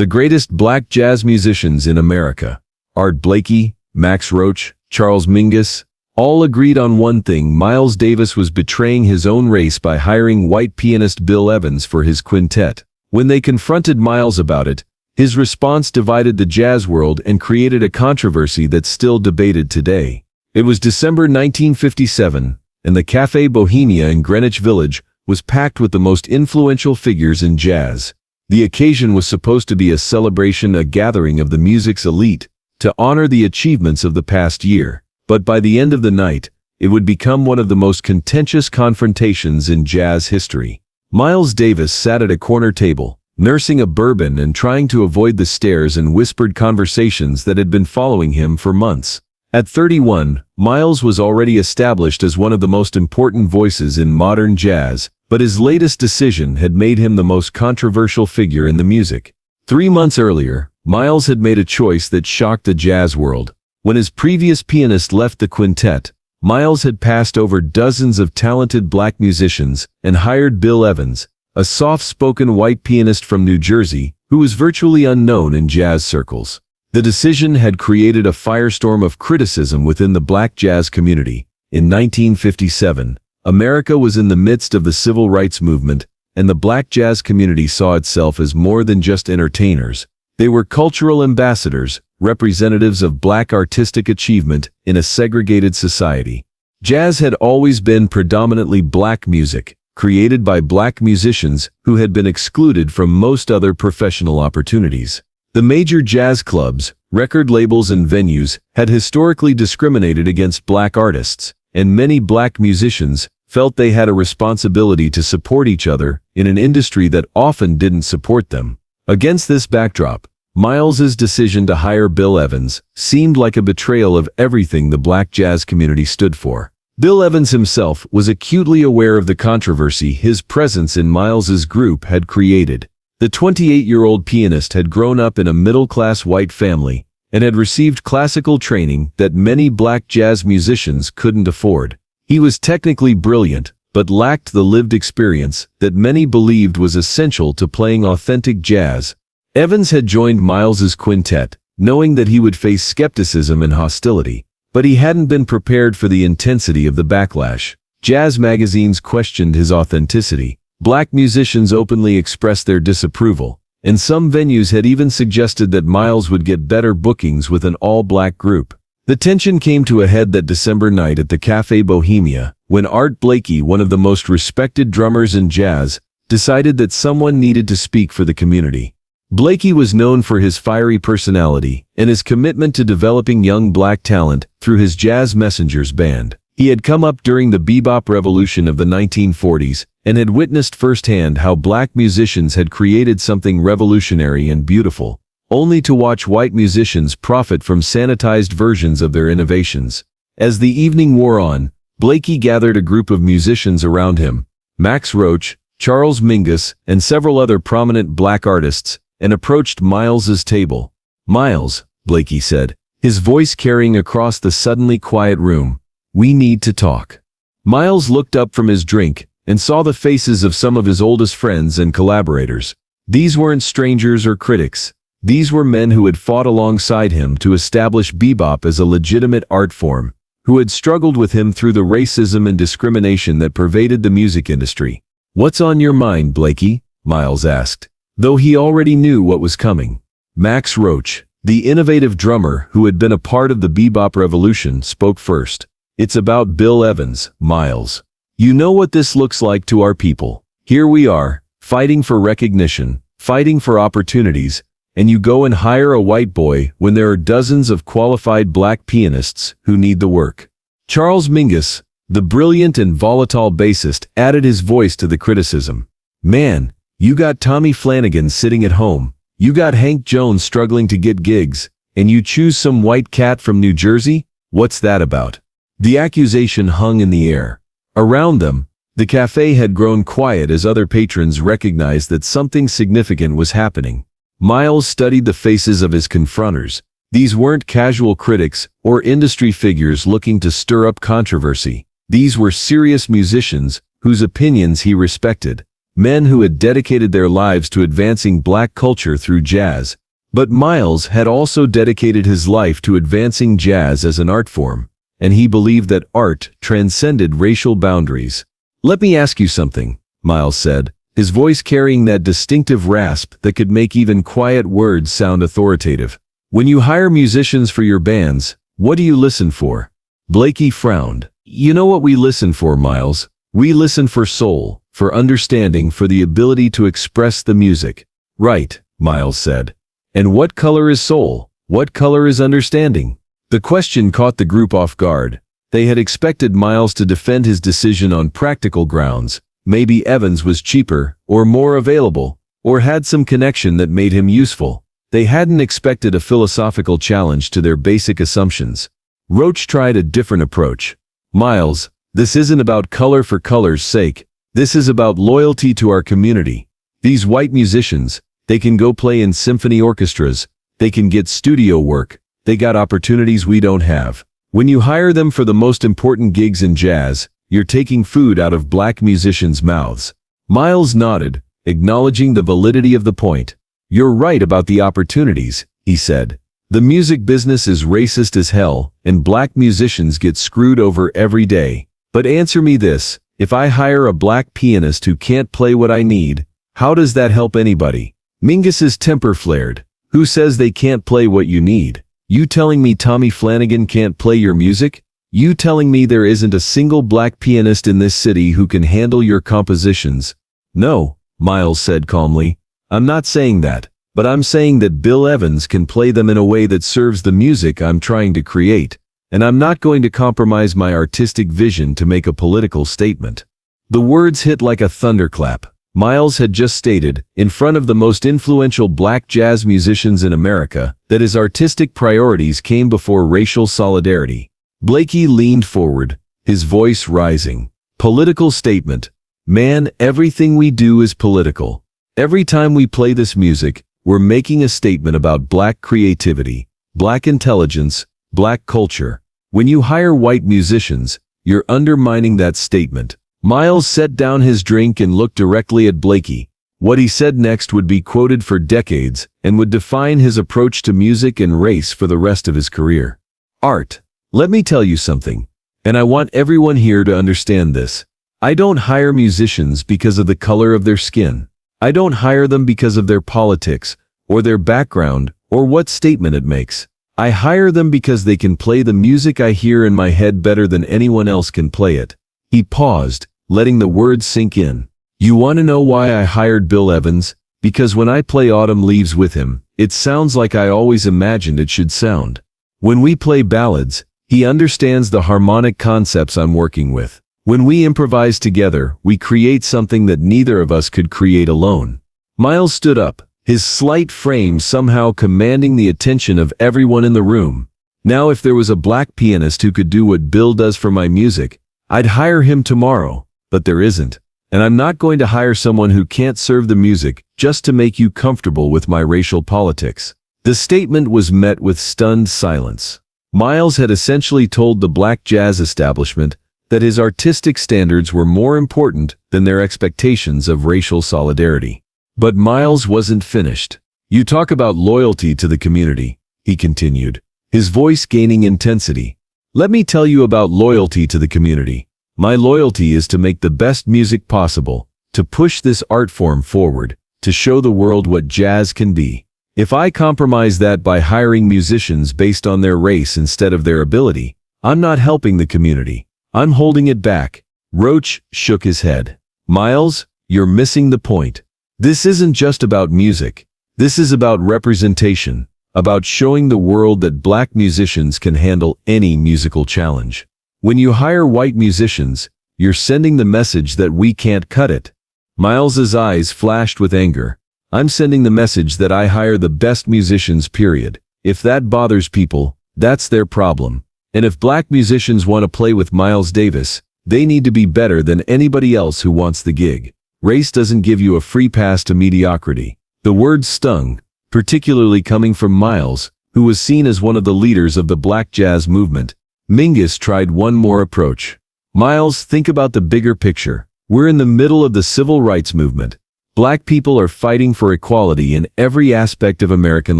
The greatest black jazz musicians in America, Art Blakey, Max Roach, Charles Mingus, all agreed on one thing: Miles Davis was betraying his own race by hiring white pianist Bill Evans for his quintet. When they confronted Miles about it, his response divided the jazz world and created a controversy that's still debated today. It was December 1957, and the Café Bohemia in Greenwich Village was packed with the most influential figures in jazz. The occasion was supposed to be a celebration, a gathering of the music's elite, to honor the achievements of the past year. But by the end of the night, it would become one of the most contentious confrontations in jazz history. Miles Davis sat at a corner table, nursing a bourbon and trying to avoid the stares and whispered conversations that had been following him for months. At 31, Miles was already established as one of the most important voices in modern jazz, but his latest decision had made him the most controversial figure in the music. 3 months earlier, Miles had made a choice that shocked the jazz world. When his previous pianist left the quintet, Miles had passed over dozens of talented black musicians and hired Bill Evans, a soft-spoken white pianist from New Jersey who was virtually unknown in jazz circles. The decision had created a firestorm of criticism within the black jazz community. In 1957, America was in the midst of the civil rights movement, and the black jazz community saw itself as more than just entertainers. They were cultural ambassadors, representatives of black artistic achievement in a segregated society. Jazz had always been predominantly black music, created by black musicians who had been excluded from most other professional opportunities. The major jazz clubs, record labels and venues had historically discriminated against black artists, and many black musicians felt they had a responsibility to support each other in an industry that often didn't support them. Against this backdrop, Miles's decision to hire Bill Evans seemed like a betrayal of everything the black jazz community stood for. Bill Evans himself was acutely aware of the controversy his presence in Miles's group had created. The 28-year-old pianist had grown up in a middle-class white family and had received classical training that many black jazz musicians couldn't afford. He was technically brilliant, but lacked the lived experience that many believed was essential to playing authentic jazz. Evans had joined Miles's quintet, knowing that he would face skepticism and hostility, but he hadn't been prepared for the intensity of the backlash. Jazz magazines questioned his authenticity. Black musicians openly expressed their disapproval, and some venues had even suggested that Miles would get better bookings with an all-black group. The tension came to a head that December night at the Café Bohemia, when Art Blakey, one of the most respected drummers in jazz, decided that someone needed to speak for the community. Blakey was known for his fiery personality and his commitment to developing young black talent through his Jazz Messengers band. He had come up during the bebop revolution of the 1940s and had witnessed firsthand how black musicians had created something revolutionary and beautiful, only to watch white musicians profit from sanitized versions of their innovations. As the evening wore on, Blakey gathered a group of musicians around him, Max Roach, Charles Mingus, and several other prominent black artists, and approached Miles's table. "Miles," Blakey said, his voice carrying across the suddenly quiet room, "we need to talk." Miles looked up from his drink and saw the faces of some of his oldest friends and collaborators. These weren't strangers or critics. These were men who had fought alongside him to establish bebop as a legitimate art form, who had struggled with him through the racism and discrimination that pervaded the music industry. "What's on your mind, Blakey?" Miles asked, though he already knew what was coming. Max Roach, the innovative drummer who had been a part of the bebop revolution, spoke first. "It's about Bill Evans, Miles. You know what this looks like to our people. Here we are, fighting for recognition, fighting for opportunities, and you go and hire a white boy when there are dozens of qualified black pianists who need the work." Charles Mingus, the brilliant and volatile bassist, added his voice to the criticism. "Man, you got Tommy Flanagan sitting at home, you got Hank Jones struggling to get gigs, and you choose some white cat from New Jersey? What's that about?" The accusation hung in the air. Around them, the cafe had grown quiet as other patrons recognized that something significant was happening. Miles studied the faces of his confronters. These weren't casual critics or industry figures looking to stir up controversy. These were serious musicians whose opinions he respected. men who had dedicated their lives to advancing black culture through jazz. But Miles had also dedicated his life to advancing jazz as an art form, and he believed that art transcended racial boundaries. "Let me ask you something," Miles said, his voice carrying that distinctive rasp that could make even quiet words sound authoritative. "When you hire musicians for your bands, what do you listen for?" Blakey frowned. "You know what we listen for, Miles? We listen for soul, for understanding, for the ability to express the music." "Right," Miles said. "And what color is soul? What color is understanding?" The question caught the group off guard. They had expected Miles to defend his decision on practical grounds. Maybe Evans was cheaper, or more available, or had some connection that made him useful. They hadn't expected a philosophical challenge to their basic assumptions. Roach tried a different approach. "Miles, this isn't about color for color's sake. This is about loyalty to our community. These white musicians, they can go play in symphony orchestras, they can get studio work, they got opportunities we don't have. When you hire them for the most important gigs in jazz, you're taking food out of black musicians' mouths." Miles nodded, acknowledging the validity of the point. "You're right about the opportunities," he said. "The music business is racist as hell, and black musicians get screwed over every day. But answer me this, if I hire a black pianist who can't play what I need, how does that help anybody?" Mingus's temper flared. "Who says they can't play what you need? You telling me Tommy Flanagan can't play your music? You telling me there isn't a single black pianist in this city who can handle your compositions?" "No," Miles said calmly. "I'm not saying that, but I'm saying that Bill Evans can play them in a way that serves the music I'm trying to create, and I'm not going to compromise my artistic vision to make a political statement." The words hit like a thunderclap. Miles had just stated, in front of the most influential black jazz musicians in America, that his artistic priorities came before racial solidarity. Blakey leaned forward, his voice rising. "Political statement. Man, everything we do is political. Every time we play this music, we're making a statement about black creativity, black intelligence, black culture. When you hire white musicians, you're undermining that statement." Miles set down his drink and looked directly at Blakey. What he said next would be quoted for decades and would define his approach to music and race for the rest of his career. "Art. Let me tell you something, and I want everyone here to understand this. I don't hire musicians because of the color of their skin. I don't hire them because of their politics, or their background, or what statement it makes. I hire them because they can play the music I hear in my head better than anyone else can play it." He paused, letting the words sink in. "You want to know why I hired Bill Evans? Because when I play Autumn Leaves with him, it sounds like I always imagined it should sound. When we play ballads, he understands the harmonic concepts I'm working with. When we improvise together, we create something that neither of us could create alone." Miles stood up, his slight frame somehow commanding the attention of everyone in the room. "Now if there was a black pianist who could do what Bill does for my music, I'd hire him tomorrow. But there isn't. And I'm not going to hire someone who can't serve the music just to make you comfortable with my racial politics." The statement was met with stunned silence. Miles had essentially told the black jazz establishment that his artistic standards were more important than their expectations of racial solidarity. But Miles wasn't finished. "You talk about loyalty to the community," he continued, his voice gaining intensity. "Let me tell you about loyalty to the community. My loyalty is to make the best music possible, to push this art form forward, to show the world what jazz can be. If I compromise that by hiring musicians based on their race instead of their ability, I'm not helping the community. I'm holding it back." Roach shook his head. "Miles, you're missing the point. This isn't just about music. This is about representation, about showing the world that black musicians can handle any musical challenge. When you hire white musicians, you're sending the message that we can't cut it." Miles's eyes flashed with anger. "I'm sending the message that I hire the best musicians, period. If that bothers people, that's their problem. And if black musicians want to play with Miles Davis, they need to be better than anybody else who wants the gig. Race doesn't give you a free pass to mediocrity." The words stung, particularly coming from Miles, who was seen as one of the leaders of the black jazz movement. Mingus tried one more approach. "Miles, think about the bigger picture. We're in the middle of the civil rights movement. Black people are fighting for equality in every aspect of American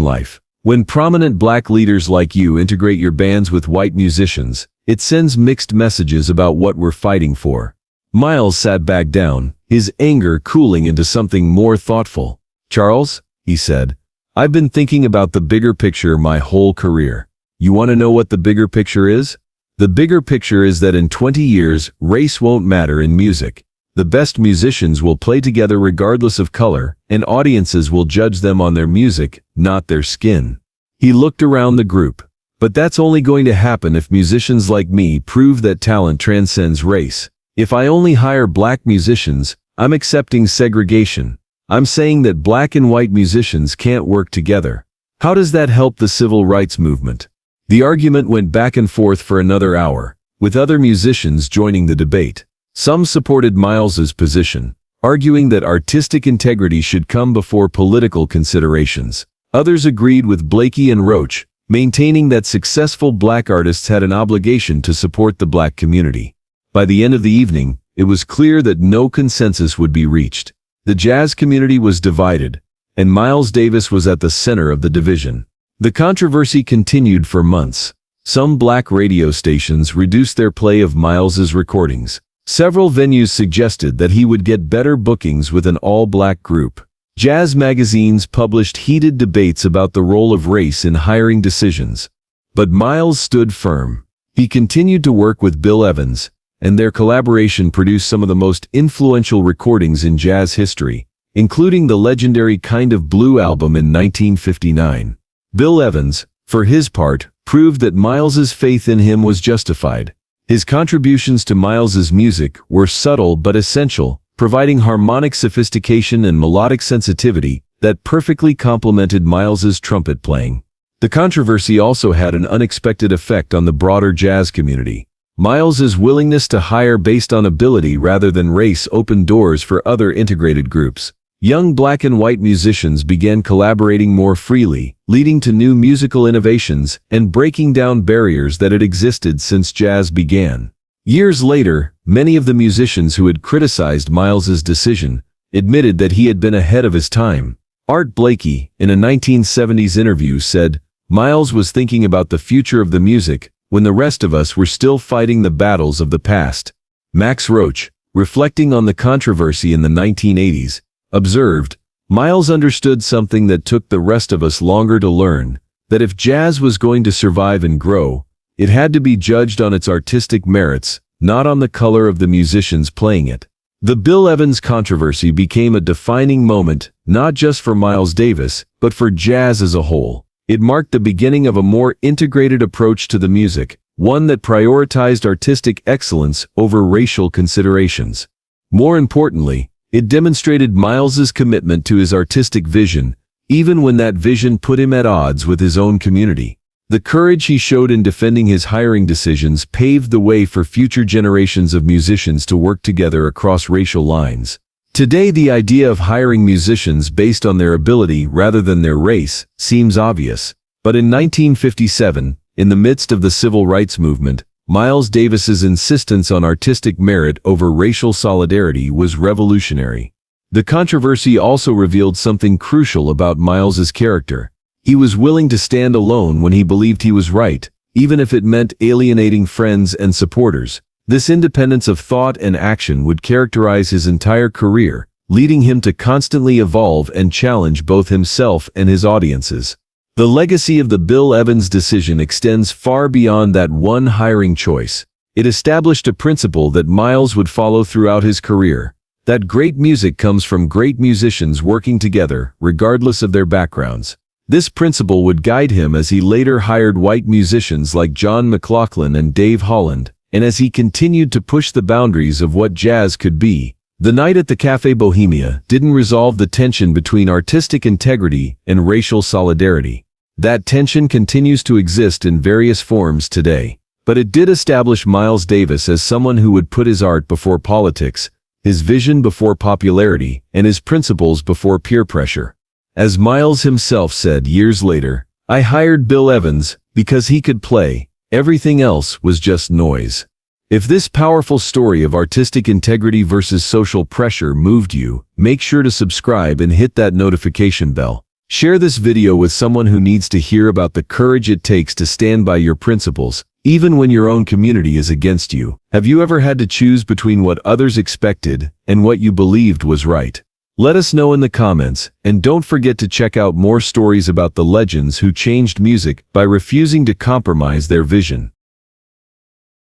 life. When prominent black leaders like you integrate your bands with white musicians, it sends mixed messages about what we're fighting for." Miles sat back down, his anger cooling into something more thoughtful. "Charles," he said, "I've been thinking about the bigger picture my whole career. You want to know what the bigger picture is? The bigger picture is that in 20 years, race won't matter in music. The best musicians will play together regardless of color, and audiences will judge them on their music, not their skin." He looked around the group. "But that's only going to happen if musicians like me prove that talent transcends race. If I only hire black musicians, I'm accepting segregation. I'm saying that black and white musicians can't work together. How does that help the civil rights movement?" The argument went back and forth for another hour, with other musicians joining the debate. Some supported Miles's position, arguing that artistic integrity should come before political considerations. Others agreed with Blakey and Roach, maintaining that successful black artists had an obligation to support the black community. By the end of the evening, it was clear that no consensus would be reached. The jazz community was divided, and Miles Davis was at the center of the division. The controversy continued for months. Some black radio stations reduced their play of Miles's recordings. Several venues suggested that he would get better bookings with an all-black group. Jazz magazines published heated debates about the role of race in hiring decisions. But Miles stood firm. He continued to work with Bill Evans, and their collaboration produced some of the most influential recordings in jazz history, including the legendary Kind of Blue album in 1959. Bill Evans, for his part, proved that Miles's faith in him was justified. His contributions to Miles's music were subtle but essential, providing harmonic sophistication and melodic sensitivity that perfectly complemented Miles's trumpet playing. The controversy also had an unexpected effect on the broader jazz community. Miles's willingness to hire based on ability rather than race opened doors for other integrated groups. Young black and white musicians began collaborating more freely, leading to new musical innovations and breaking down barriers that had existed since jazz began. Years later, many of the musicians who had criticized Miles's decision admitted that he had been ahead of his time. Art Blakey, in a 1970s interview, said, "Miles was thinking about the future of the music when the rest of us were still fighting the battles of the past." Max Roach, reflecting on the controversy in the 1980s, observed, "Miles understood something that took the rest of us longer to learn, that if jazz was going to survive and grow, it had to be judged on its artistic merits, not on the color of the musicians playing it." The Bill Evans controversy became a defining moment, not just for Miles Davis, but for jazz as a whole. It marked the beginning of a more integrated approach to the music, one that prioritized artistic excellence over racial considerations. More importantly, it demonstrated Miles's commitment to his artistic vision, even when that vision put him at odds with his own community. The courage he showed in defending his hiring decisions paved the way for future generations of musicians to work together across racial lines. Today, the idea of hiring musicians based on their ability rather than their race seems obvious. But in 1957, in the midst of the civil rights movement, Miles Davis's insistence on artistic merit over racial solidarity was revolutionary. The controversy also revealed something crucial about Miles's character. He was willing to stand alone when he believed he was right, even if it meant alienating friends and supporters. This independence of thought and action would characterize his entire career, leading him to constantly evolve and challenge both himself and his audiences. The legacy of the Bill Evans decision extends far beyond that one hiring choice. It established a principle that Miles would follow throughout his career, that great music comes from great musicians working together, regardless of their backgrounds. This principle would guide him as he later hired white musicians like John McLaughlin and Dave Holland, and as he continued to push the boundaries of what jazz could be. The night at the Café Bohemia didn't resolve the tension between artistic integrity and racial solidarity. That tension continues to exist in various forms today, but it did establish Miles Davis as someone who would put his art before politics, his vision before popularity, and his principles before peer pressure. As Miles himself said years later, "I hired Bill Evans because he could play, everything else was just noise." If this powerful story of artistic integrity versus social pressure moved you, make sure to subscribe and hit that notification bell. Share this video with someone who needs to hear about the courage it takes to stand by your principles, even when your own community is against you. Have you ever had to choose between what others expected and what you believed was right? Let us know in the comments, and don't forget to check out more stories about the legends who changed music by refusing to compromise their vision.